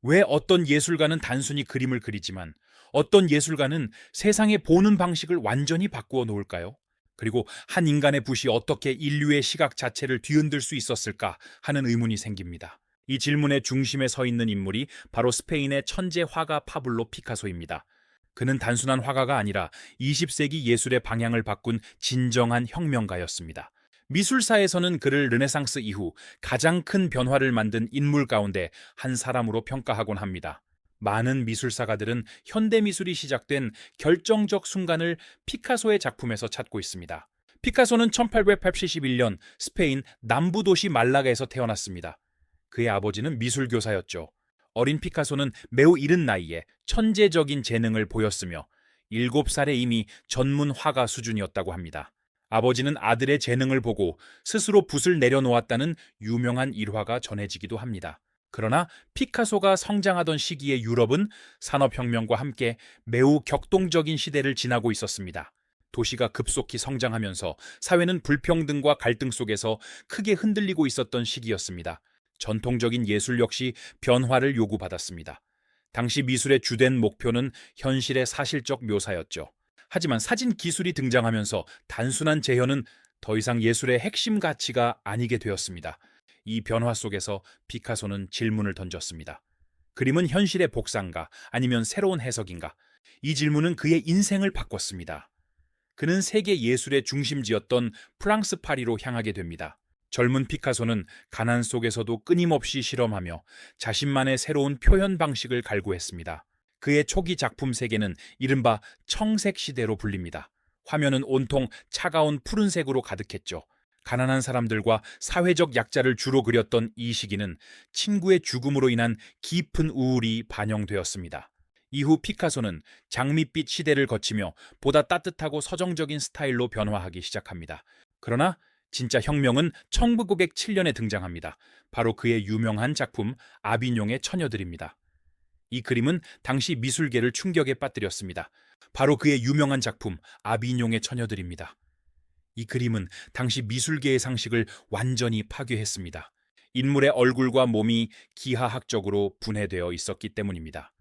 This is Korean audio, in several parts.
왜 어떤 예술가는 단순히 그림을 그리지만 어떤 예술가는 세상의 보는 방식을 완전히 바꾸어 놓을까요? 그리고 한 인간의 붓이 어떻게 인류의 시각 자체를 뒤흔들 수 있었을까 하는 의문이 생깁니다. 이 질문의 중심에 서 있는 인물이 바로 스페인의 천재 화가 파블로 피카소입니다. 그는 단순한 화가가 아니라 20세기 예술의 방향을 바꾼 진정한 혁명가였습니다. 미술사에서는 그를 르네상스 이후 가장 큰 변화를 만든 인물 가운데 한 사람으로 평가하곤 합니다. 많은 미술사가들은 현대미술이 시작된 결정적 순간을 피카소의 작품에서 찾고 있습니다. 피카소는 1881년 스페인 남부 도시 말라가에서 태어났습니다. 그의 아버지는 미술교사였죠. 어린 피카소는 매우 이른 나이에 천재적인 재능을 보였으며 7살에 이미 전문 화가 수준이었다고 합니다. 아버지는 아들의 재능을 보고 스스로 붓을 내려놓았다는 유명한 일화가 전해지기도 합니다. 그러나 피카소가 성장하던 시기의 유럽은 산업혁명과 함께 매우 격동적인 시대를 지나고 있었습니다. 도시가 급속히 성장하면서 사회는 불평등과 갈등 속에서 크게 흔들리고 있었던 시기였습니다. 전통적인 예술 역시 변화를 요구받았습니다. 당시 미술의 주된 목표는 현실의 사실적 묘사였죠. 하지만 사진 기술이 등장하면서 단순한 재현은 더 이상 예술의 핵심 가치가 아니게 되었습니다. 이 변화 속에서 피카소는 질문을 던졌습니다. 그림은 현실의 복사인가 아니면 새로운 해석인가? 이 질문은 그의 인생을 바꿨습니다. 그는 세계 예술의 중심지였던 프랑스 파리로 향하게 됩니다. 젊은 피카소는 가난 속에서도 끊임없이 실험하며 자신만의 새로운 표현 방식을 갈구했습니다. 그의 초기 작품 세계는 이른바 청색 시대로 불립니다. 화면은 온통 차가운 푸른색으로 가득했죠. 가난한 사람들과 사회적 약자를 주로 그렸던 이 시기는 친구의 죽음으로 인한 깊은 우울이 반영되었습니다. 이후 피카소는 장밋빛 시대를 거치며 보다 따뜻하고 서정적인 스타일로 변화하기 시작합니다. 그러나 진짜 혁명은 1907년에 등장합니다. 바로 그의 유명한 작품 아비뇽의 처녀들입니다. 이 그림은 당시 미술계를 충격에 빠뜨렸습니다. 바로 그의 유명한 작품 아비뇽의 처녀들입니다. 이 그림은 당시 미술계의 상식을 완전히 파괴했습니다. 인물의 얼굴과 몸이 기하학적으로 분해되어 있었기 때문입니다.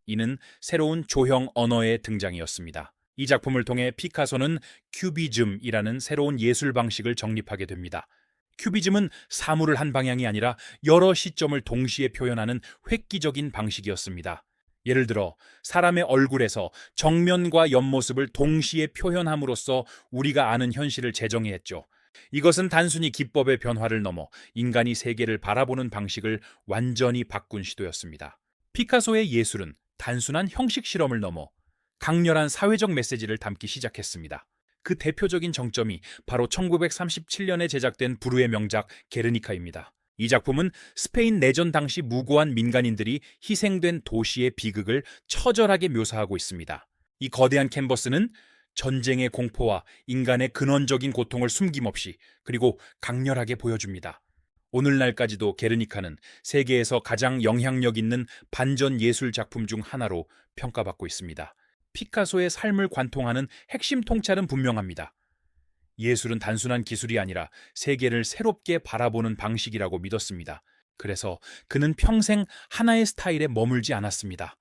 이는 새로운 조형 언어의 등장이었습니다. 이 작품을 통해 피카소는 큐비즘이라는 새로운 예술 방식을 정립하게 됩니다. 큐비즘은 사물을 한 방향이 아니라 여러 시점을 동시에 표현하는 획기적인 방식이었습니다. 예를 들어 사람의 얼굴에서 정면과 옆모습을 동시에 표현함으로써 우리가 아는 현실을 재정의했죠. 이것은 단순히 기법의 변화를 넘어 인간이 세계를 바라보는 방식을 완전히 바꾼 시도였습니다. 피카소의 예술은 단순한 형식 실험을 넘어 강렬한 사회적 메시지를 담기 시작했습니다. 그 대표적인 정점이 바로 1937년에 제작된 브루의 명작 게르니카입니다. 이 작품은 스페인 내전 당시 무고한 민간인들이 희생된 도시의 비극을 처절하게 묘사하고 있습니다. 이 거대한 캔버스는 전쟁의 공포와 인간의 근원적인 고통을 숨김없이 그리고 강렬하게 보여줍니다. 오늘날까지도 게르니카는 세계에서 가장 영향력 있는 반전 예술 작품 중 하나로 평가받고 있습니다. 피카소의 삶을 관통하는 핵심 통찰은 분명합니다. 예술은 단순한 기술이 아니라 세계를 새롭게 바라보는 방식이라고 믿었습니다. 그래서 그는 평생 하나의 스타일에 머물지 않았습니다.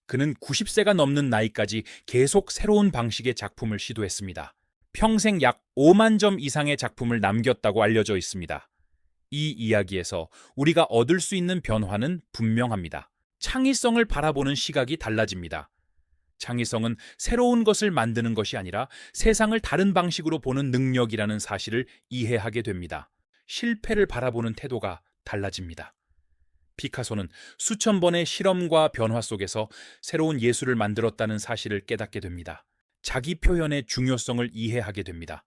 그는 90세가 넘는 나이까지 계속 새로운 방식의 작품을 시도했습니다. 평생 약 5만 점 이상의 작품을 남겼다고 알려져 있습니다. 이 이야기에서 우리가 얻을 수 있는 변화는 분명합니다. 창의성을 바라보는 시각이 달라집니다. 창의성은 새로운 것을 만드는 것이 아니라 세상을 다른 방식으로 보는 능력이라는 사실을 이해하게 됩니다. 실패를 바라보는 태도가 달라집니다. 피카소는 수천 번의 실험과 변화 속에서 새로운 예술을 만들었다는 사실을 깨닫게 됩니다. 자기 표현의 중요성을 이해하게 됩니다.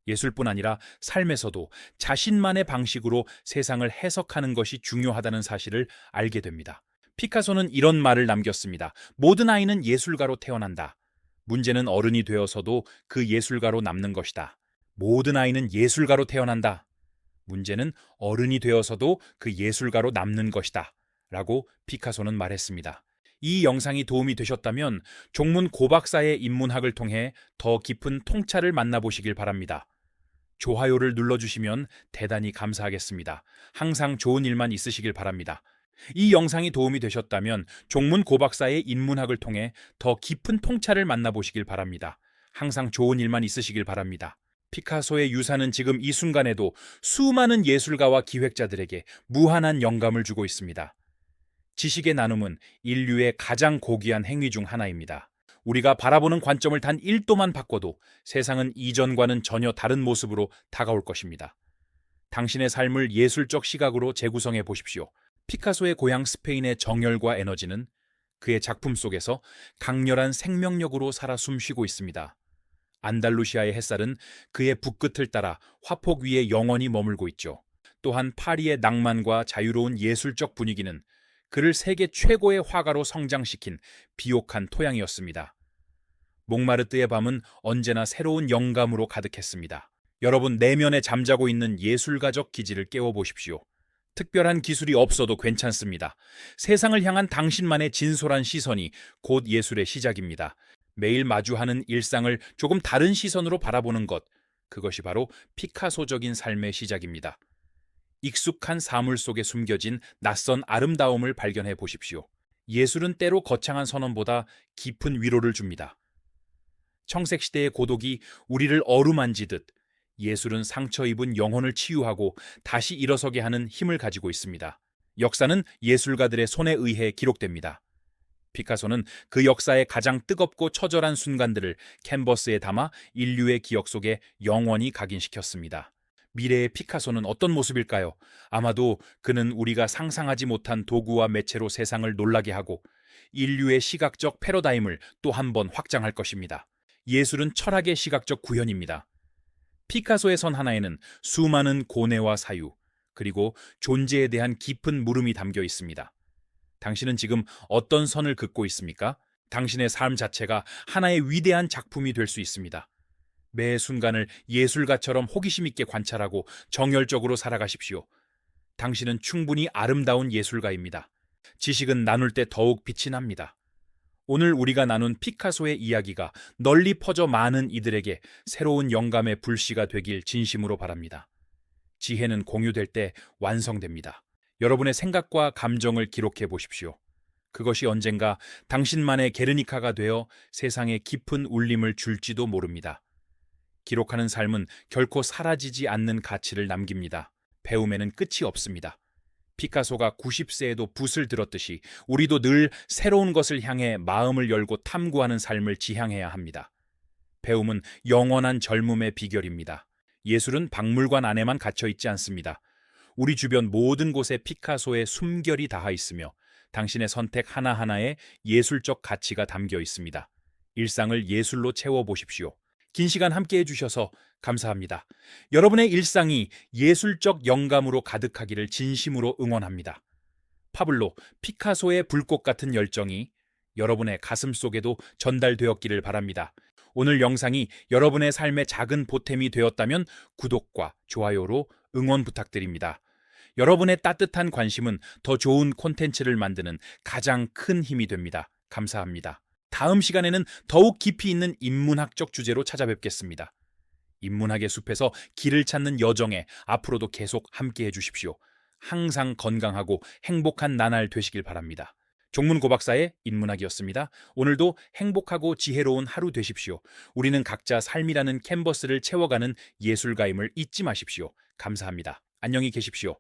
예술뿐 아니라 삶에서도 자신만의 방식으로 세상을 해석하는 것이 중요하다는 사실을 알게 됩니다. 피카소는 이런 말을 남겼습니다. 모든 아이는 예술가로 태어난다. 문제는 어른이 되어서도 그 예술가로 남는 것이다. 모든 아이는 예술가로 태어난다. 문제는 어른이 되어서도 그 예술가로 남는 것이다. 라고 피카소는 말했습니다. 이 영상이 도움이 되셨다면 종문 고박사의 인문학을 통해 더 깊은 통찰을 만나보시길 바랍니다. 좋아요를 눌러주시면 대단히 감사하겠습니다. 항상 좋은 일만 있으시길 바랍니다. 이 영상이 도움이 되셨다면 종문 고박사의 인문학을 통해 더 깊은 통찰을 만나보시길 바랍니다. 항상 좋은 일만 있으시길 바랍니다. 피카소의 유산은 지금 이 순간에도 수많은 예술가와 기획자들에게 무한한 영감을 주고 있습니다. 지식의 나눔은 인류의 가장 고귀한 행위 중 하나입니다. 우리가 바라보는 관점을 단 1도만 바꿔도 세상은 이전과는 전혀 다른 모습으로 다가올 것입니다. 당신의 삶을 예술적 시각으로 재구성해 보십시오. 피카소의 고향 스페인의 정열과 에너지는 그의 작품 속에서 강렬한 생명력으로 살아 숨쉬고 있습니다. 안달루시아의 햇살은 그의 붓끝을 따라 화폭 위에 영원히 머물고 있죠. 또한 파리의 낭만과 자유로운 예술적 분위기는 그를 세계 최고의 화가로 성장시킨 비옥한 토양이었습니다. 몽마르트의 밤은 언제나 새로운 영감으로 가득했습니다. 여러분 내면에 잠자고 있는 예술가적 기질을 깨워보십시오. 특별한 기술이 없어도 괜찮습니다. 세상을 향한 당신만의 진솔한 시선이 곧 예술의 시작입니다. 매일 마주하는 일상을 조금 다른 시선으로 바라보는 것, 그것이 바로 피카소적인 삶의 시작입니다. 익숙한 사물 속에 숨겨진 낯선 아름다움을 발견해 보십시오. 예술은 때로 거창한 선언보다 깊은 위로를 줍니다. 청색시대의 고독이 우리를 어루만지듯 예술은 상처 입은 영혼을 치유하고 다시 일어서게 하는 힘을 가지고 있습니다. 역사는 예술가들의 손에 의해 기록됩니다. 피카소는 그 역사의 가장 뜨겁고 처절한 순간들을 캔버스에 담아 인류의 기억 속에 영원히 각인시켰습니다. 미래의 피카소는 어떤 모습일까요? 아마도 그는 우리가 상상하지 못한 도구와 매체로 세상을 놀라게 하고 인류의 시각적 패러다임을 또 한 번 확장할 것입니다. 예술은 철학의 시각적 구현입니다. 피카소의 선 하나에는 수많은 고뇌와 사유, 그리고 존재에 대한 깊은 물음이 담겨 있습니다. 당신은 지금 어떤 선을 긋고 있습니까? 당신의 삶 자체가 하나의 위대한 작품이 될 수 있습니다. 매 순간을 예술가처럼 호기심 있게 관찰하고 정열적으로 살아가십시오. 당신은 충분히 아름다운 예술가입니다. 지식은 나눌 때 더욱 빛이 납니다. 오늘 우리가 나눈 피카소의 이야기가 널리 퍼져 많은 이들에게 새로운 영감의 불씨가 되길 진심으로 바랍니다. 지혜는 공유될 때 완성됩니다. 여러분의 생각과 감정을 기록해 보십시오. 그것이 언젠가 당신만의 게르니카가 되어 세상에 깊은 울림을 줄지도 모릅니다. 기록하는 삶은 결코 사라지지 않는 가치를 남깁니다. 배움에는 끝이 없습니다. 피카소가 90세에도 붓을 들었듯이 우리도 늘 새로운 것을 향해 마음을 열고 탐구하는 삶을 지향해야 합니다. 배움은 영원한 젊음의 비결입니다. 예술은 박물관 안에만 갇혀 있지 않습니다. 우리 주변 모든 곳에 피카소의 숨결이 닿아 있으며 당신의 선택 하나하나에 예술적 가치가 담겨 있습니다. 일상을 예술로 채워보십시오. 긴 시간 함께 해주셔서 감사합니다. 여러분의 일상이 예술적 영감으로 가득하기를 진심으로 응원합니다. 파블로 피카소의 불꽃 같은 열정이 여러분의 가슴 속에도 전달되었기를 바랍니다. 오늘 영상이 여러분의 삶의 작은 보탬이 되었다면 구독과 좋아요로 응원 부탁드립니다. 여러분의 따뜻한 관심은 더 좋은 콘텐츠를 만드는 가장 큰 힘이 됩니다. 감사합니다. 다음 시간에는 더욱 깊이 있는 인문학적 주제로 찾아뵙겠습니다. 인문학의 숲에서 길을 찾는 여정에 앞으로도 계속 함께 해주십시오. 항상 건강하고 행복한 나날 되시길 바랍니다. 종문고박사의 인문학이었습니다. 오늘도 행복하고 지혜로운 하루 되십시오. 우리는 각자 삶이라는 캔버스를 채워가는 예술가임을 잊지 마십시오. 감사합니다. 안녕히 계십시오.